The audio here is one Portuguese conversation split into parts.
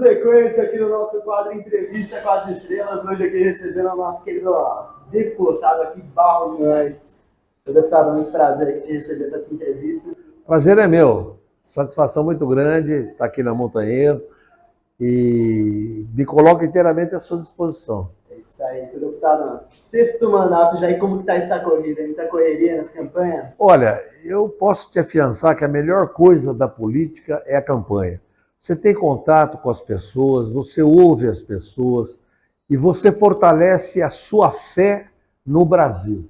sequência aqui no nosso quadro Entrevista com as Estrelas, hoje aqui recebendo o nosso querido deputado aqui, Barros Guimarães. Seu deputado, muito prazer aqui te receber para essa entrevista. Prazer é meu, satisfação muito grande estar aqui na Montanheiro e me coloco inteiramente à sua disposição. É isso aí, seu deputado. Sexto mandato já, e como que está essa corrida? Muita correria nas campanhas? Olha, eu posso te afiançar que a melhor coisa da política é a campanha. Você tem contato com as pessoas, você ouve as pessoas e você fortalece a sua fé no Brasil.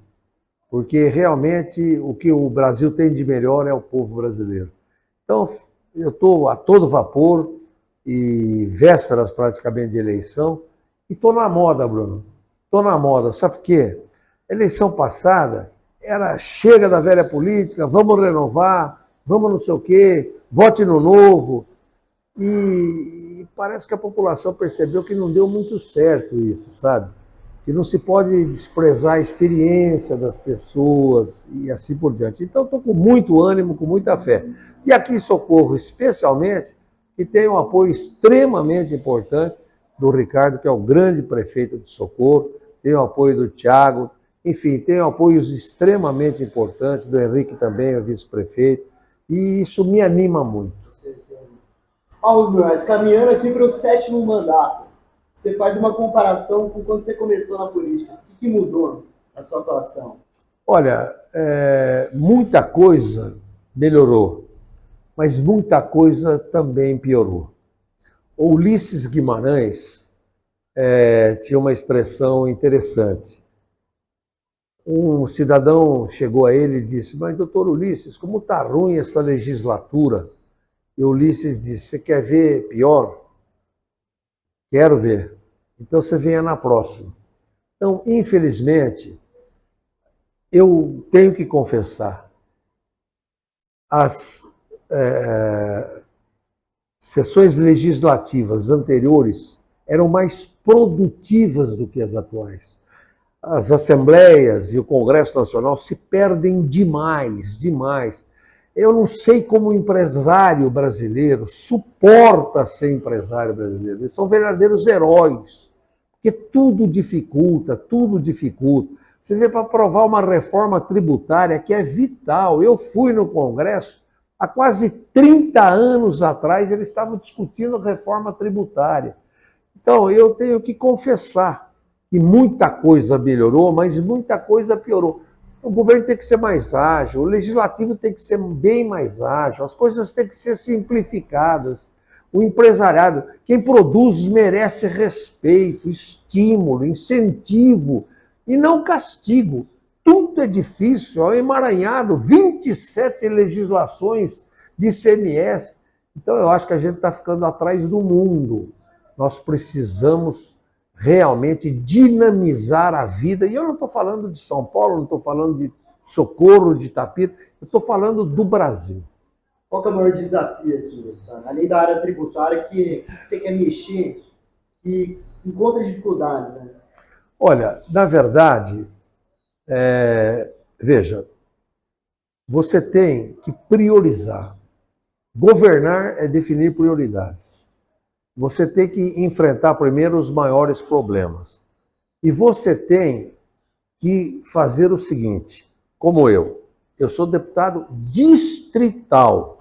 Porque realmente o que o Brasil tem de melhor é o povo brasileiro. Então, eu estou a todo vapor e vésperas praticamente de eleição e estou na moda, Bruno. Estou na moda, sabe por quê? Eleição passada era chega da velha política, vamos renovar, vamos não sei o quê, vote no novo. E parece que a população percebeu que não deu muito certo isso, sabe? Que não se pode desprezar a experiência das pessoas e assim por diante. Então, estou com muito ânimo, com muita fé. E aqui em Socorro, especialmente, que tem um apoio extremamente importante do Ricardo, que é o grande prefeito de Socorro, tem o apoio do Thiago, enfim, tem apoios extremamente importantes, do Henrique também, o vice-prefeito, e isso me anima muito. Barros Guimarães, caminhando aqui para o sétimo mandato, você faz uma comparação com quando você começou na política. O que mudou na sua atuação? Olha, muita coisa melhorou, mas muita coisa também piorou. O Ulisses Guimarães tinha uma expressão interessante. Um cidadão chegou a ele e disse: mas, doutor Ulisses, como está ruim essa legislatura? E Ulisses disse: você quer ver pior? Quero ver. Então você venha na próxima. Então, infelizmente, eu tenho que confessar, as sessões legislativas anteriores eram mais produtivas do que as atuais. As assembleias e o Congresso Nacional se perdem demais, demais. Eu não sei como o empresário brasileiro suporta ser empresário brasileiro. Eles são verdadeiros heróis, porque tudo dificulta, tudo dificulta. Você vê, para aprovar uma reforma tributária que é vital. Eu fui no Congresso, há quase 30 anos atrás, eles estavam discutindo reforma tributária. Então, eu tenho que confessar que muita coisa melhorou, mas muita coisa piorou. O governo tem que ser mais ágil, o legislativo tem que ser bem mais ágil, as coisas têm que ser simplificadas. O empresariado, quem produz, merece respeito, estímulo, incentivo e não castigo. Tudo é difícil, é emaranhado, 27 legislações de ICMS. Então eu acho que a gente está ficando atrás do mundo. Nós precisamos realmente dinamizar a vida. E eu não estou falando de São Paulo, não estou falando de Socorro, de Itapira, eu estou falando do Brasil. Qual que é o maior desafio, assim, deputado? Além da área tributária, que você quer mexer e encontra dificuldades, né? Olha, na verdade, veja, você tem que priorizar. Governar é definir prioridades. Você tem que enfrentar primeiro os maiores problemas. E você tem que fazer o seguinte, como eu sou deputado distrital.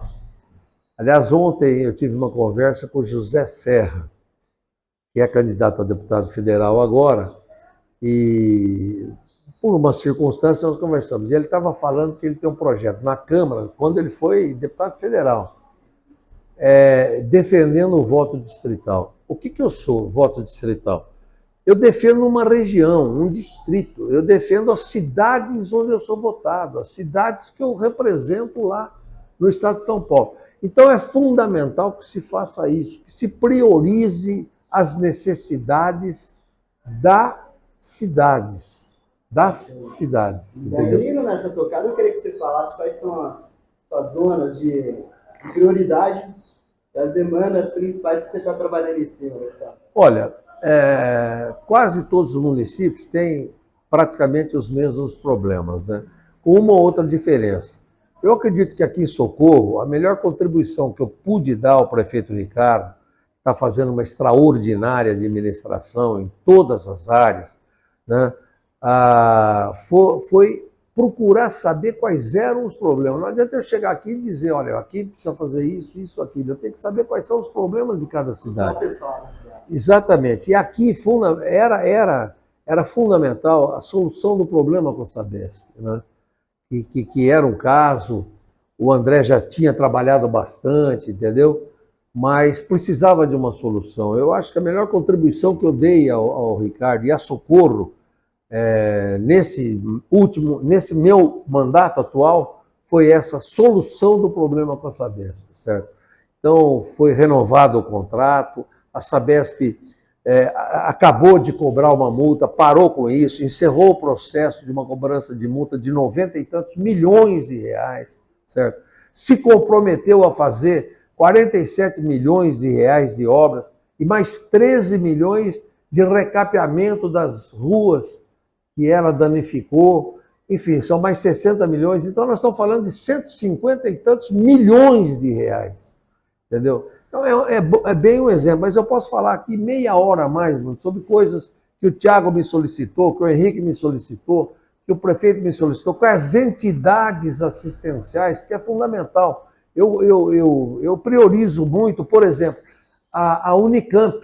Aliás, ontem eu tive uma conversa com o José Serra, que é candidato a deputado federal agora, e por uma circunstância nós conversamos. E ele estava falando que ele tem um projeto na Câmara, quando ele foi deputado federal, defendendo o voto distrital. O que eu sou, voto distrital? Eu defendo uma região, um distrito. Eu defendo as cidades onde eu sou votado, as cidades que eu represento lá no estado de São Paulo. Então é fundamental que se faça isso, que se priorize as necessidades das cidades. E daí, indo nessa tocada, eu queria que você falasse quais são as suas zonas de prioridade das demandas principais que você está trabalhando em cima. Tá? Olha, quase todos os municípios têm praticamente os mesmos problemas, né? Com uma ou outra diferença. Eu acredito que aqui em Socorro, a melhor contribuição que eu pude dar ao prefeito Ricardo, está fazendo uma extraordinária administração em todas as áreas, né? Foi procurar saber quais eram os problemas. Não adianta eu chegar aqui e dizer, olha, aqui precisa fazer isso, isso, aquilo. Eu tenho que saber quais são os problemas de cada cidade. Exatamente. E aqui era fundamental a solução do problema com a Sabesp, né? Que era um caso, o André já tinha trabalhado bastante, entendeu? Mas precisava de uma solução. Eu acho que a melhor contribuição que eu dei ao Ricardo e a Socorro, nesse meu mandato atual, foi essa solução do problema com a Sabesp, certo? Então, foi renovado o contrato, a Sabesp acabou de cobrar uma multa, parou com isso, encerrou o processo de uma cobrança de multa de 90 e tantos milhões de reais, certo? Se comprometeu a fazer 47 milhões de reais de obras e mais 13 milhões de recapeamento das ruas que ela danificou. Enfim, são mais 60 milhões. Então, nós estamos falando de 150 e tantos milhões de reais, entendeu? Então, é bem um exemplo, mas eu posso falar aqui meia hora a mais sobre coisas que o Thiago me solicitou, que o Henrique me solicitou, que o prefeito me solicitou, com as entidades assistenciais, porque é fundamental. Eu priorizo muito, por exemplo, a Unicamp.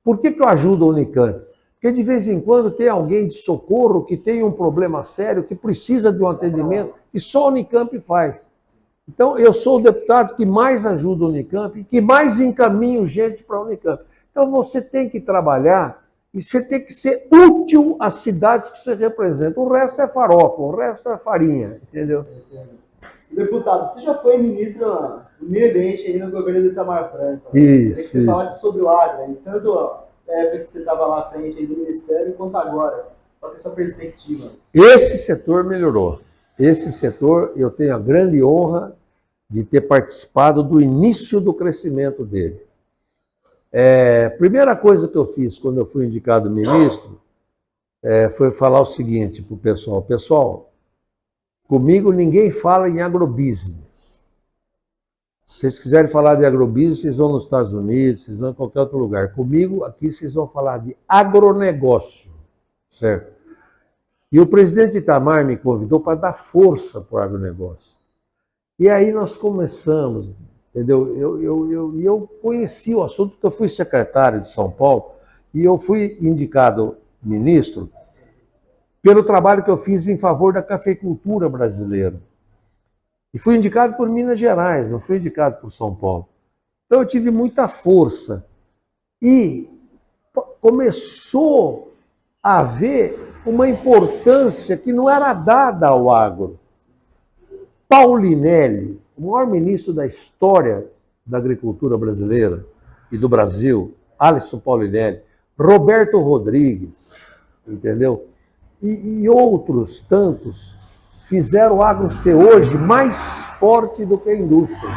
Por que eu ajudo a Unicamp? Porque de vez em quando tem alguém de socorro que tem um problema sério, que precisa de um atendimento, que só a Unicamp faz. Então, eu sou o deputado que mais ajuda a Unicamp e que mais encaminho gente para a Unicamp. Então, você tem que trabalhar e você tem que ser útil às cidades que você representa. O resto é farofa, o resto é farinha, entendeu? Deputado, você já foi ministro do Meio Ambiente aí no governo do Itamar Franco. Isso. Você falasse sobre o agro, tanto na época que você estava lá à frente aí do Ministério, quanto agora. Qual é a sua perspectiva? Esse setor melhorou. Esse setor, eu tenho a grande honra de ter participado do início do crescimento dele. Primeira coisa que eu fiz quando eu fui indicado ministro foi falar o seguinte para o pessoal. Pessoal, comigo ninguém fala em agrobusiness. Se vocês quiserem falar de agrobusiness, vocês vão nos Estados Unidos, vocês vão em qualquer outro lugar. Comigo, aqui, vocês vão falar de agronegócio, certo? E o presidente Itamar me convidou para dar força para o agronegócio. E aí nós começamos, entendeu? Eu conheci o assunto porque eu fui secretário de São Paulo e eu fui indicado ministro pelo trabalho que eu fiz em favor da cafeicultura brasileira. E fui indicado por Minas Gerais, não fui indicado por São Paulo. Então eu tive muita força. E começou a haver uma importância que não era dada ao agro. Paulinelli, o maior ministro da história da agricultura brasileira e do Brasil, Alisson Paulinelli, Roberto Rodrigues, entendeu? E outros tantos fizeram o agro ser hoje mais forte do que a indústria.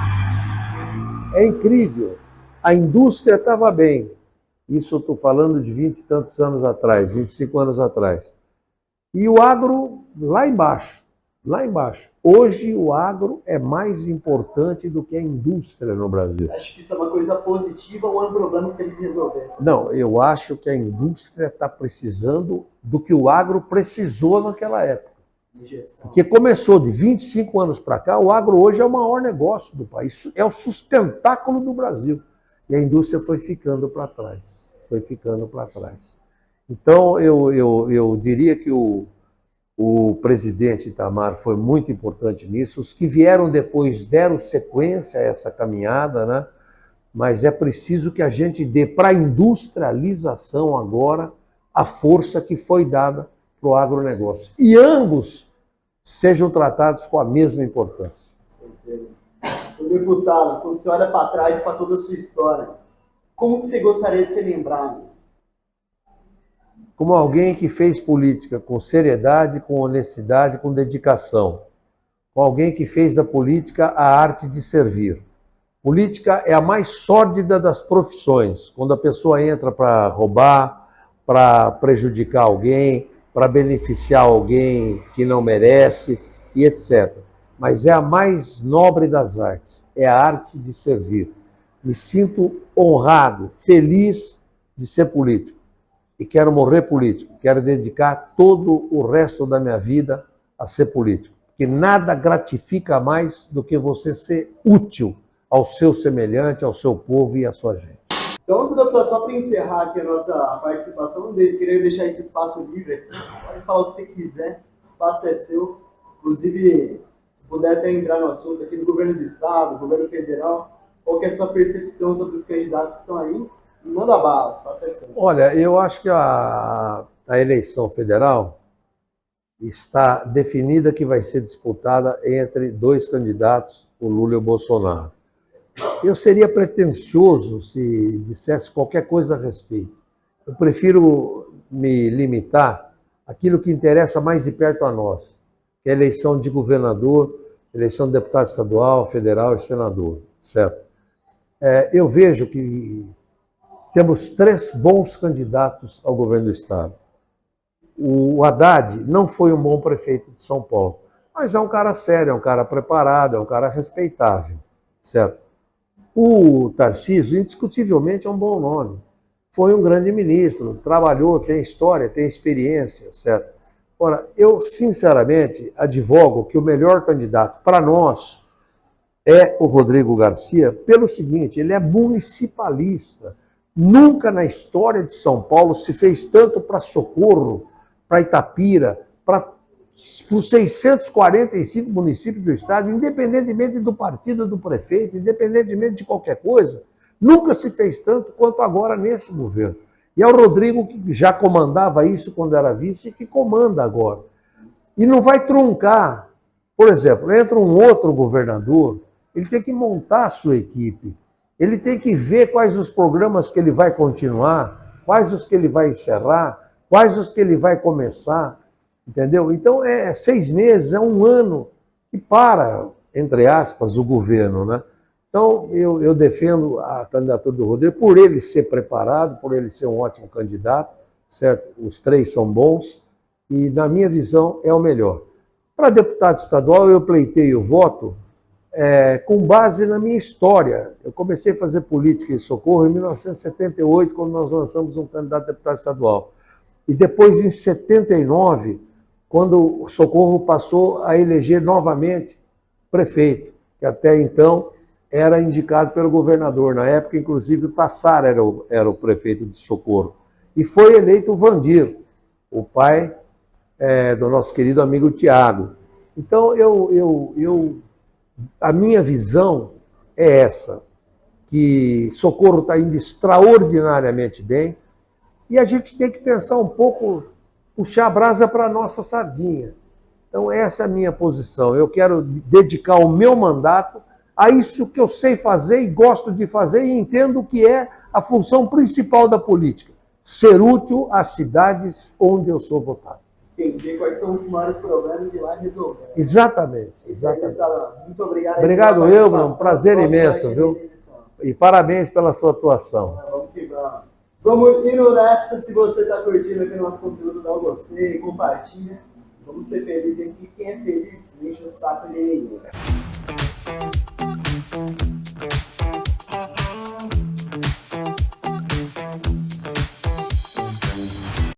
É incrível. A indústria estava bem. Isso eu estou falando de 20 e tantos anos atrás, 25 anos atrás. E o agro lá embaixo. Lá embaixo. Hoje o agro é mais importante do que a indústria no Brasil. Você acha que isso é uma coisa positiva ou é um problema que tem que resolver? Não, eu acho que a indústria está precisando do que o agro precisou naquela época. Porque começou de 25 anos para cá, o agro hoje é o maior negócio do país, é o sustentáculo do Brasil. E a indústria foi ficando para trás, foi ficando para trás. Então, eu diria que o presidente Itamar foi muito importante nisso. Os que vieram depois deram sequência a essa caminhada, né? Mas é preciso que a gente dê para a industrialização agora a força que foi dada para o agronegócio. E ambos sejam tratados com a mesma importância. Seu deputado, quando você olha para trás, para toda a sua história, como que você gostaria de ser lembrado? Como alguém que fez política com seriedade, com honestidade, com dedicação. Com alguém que fez da política a arte de servir. Política é a mais sórdida das profissões, quando a pessoa entra para roubar, para prejudicar alguém, para beneficiar alguém que não merece, e etc. Mas é a mais nobre das artes, é a arte de servir. Me sinto honrado, feliz de ser político. E quero morrer político. Quero dedicar todo o resto da minha vida a ser político. Porque nada gratifica mais do que você ser útil ao seu semelhante, ao seu povo e à sua gente. Então, senhor deputado, só para encerrar aqui a nossa participação, queria deixar esse espaço livre aqui. Pode falar o que você quiser, o espaço é seu. Inclusive, se puder até entrar no assunto aqui do governo do estado, do governo federal, qual que é a sua percepção sobre os candidatos que estão aí? Manda bala, o espaço é seu. Olha, eu acho que a eleição federal está definida que vai ser disputada entre dois candidatos, o Lula e o Bolsonaro. Eu seria pretensioso se dissesse qualquer coisa a respeito. Eu prefiro me limitar àquilo que interessa mais de perto a nós, que é a eleição de governador, eleição de deputado estadual, federal e senador, certo? Eu vejo que temos 3 bons candidatos ao governo do estado. O Haddad não foi um bom prefeito de São Paulo, mas é um cara sério, é um cara preparado, é um cara respeitável, certo? O Tarcísio, indiscutivelmente, é um bom nome. Foi um grande ministro, trabalhou, tem história, tem experiência, certo? Ora, eu, sinceramente, advogo que o melhor candidato para nós é o Rodrigo Garcia, pelo seguinte, ele é municipalista. Nunca na história de São Paulo se fez tanto para Socorro, para Itapira, para os 645 municípios do estado, independentemente do partido do prefeito, independentemente de qualquer coisa, nunca se fez tanto quanto agora nesse governo. E é o Rodrigo que já comandava isso quando era vice e que comanda agora. E não vai truncar. Por exemplo, entra um outro governador, ele tem que montar a sua equipe, ele tem que ver quais os programas que ele vai continuar, quais os que ele vai encerrar, quais os que ele vai começar. Entendeu? Então, 6 meses, é um ano que para, entre aspas, o governo, né? Então, eu defendo a candidatura do Rodrigo por ele ser preparado, por ele ser um ótimo candidato, certo? Os 3 são bons e, na minha visão, é o melhor. Para deputado estadual, eu pleiteio o voto com base na minha história. Eu comecei a fazer política em Socorro em 1978, quando nós lançamos um candidato a deputado estadual. E depois, em 79, quando o Socorro passou a eleger novamente prefeito, que até então era indicado pelo governador. Na época, inclusive, o Tassar era o prefeito de Socorro. E foi eleito o Vandir, o pai do nosso querido amigo Tiago. Então, a minha visão é essa, que Socorro está indo extraordinariamente bem, e a gente tem que pensar um pouco, puxar a brasa para a nossa sardinha. Então, essa é a minha posição. Eu quero dedicar o meu mandato a isso que eu sei fazer e gosto de fazer e entendo que é a função principal da política, ser útil às cidades onde eu sou votado. Entender quais são os maiores problemas e ir lá resolver. Exatamente. Muito obrigado. Obrigado, eu, um prazer imenso, viu? E parabéns pela sua atuação. Vamos que vamos. Vamos indo nessa. Se você está curtindo aqui o nosso conteúdo, dá um gostei, compartilha. Vamos ser felizes aqui. Quem é feliz, deixa o saco de ninguém.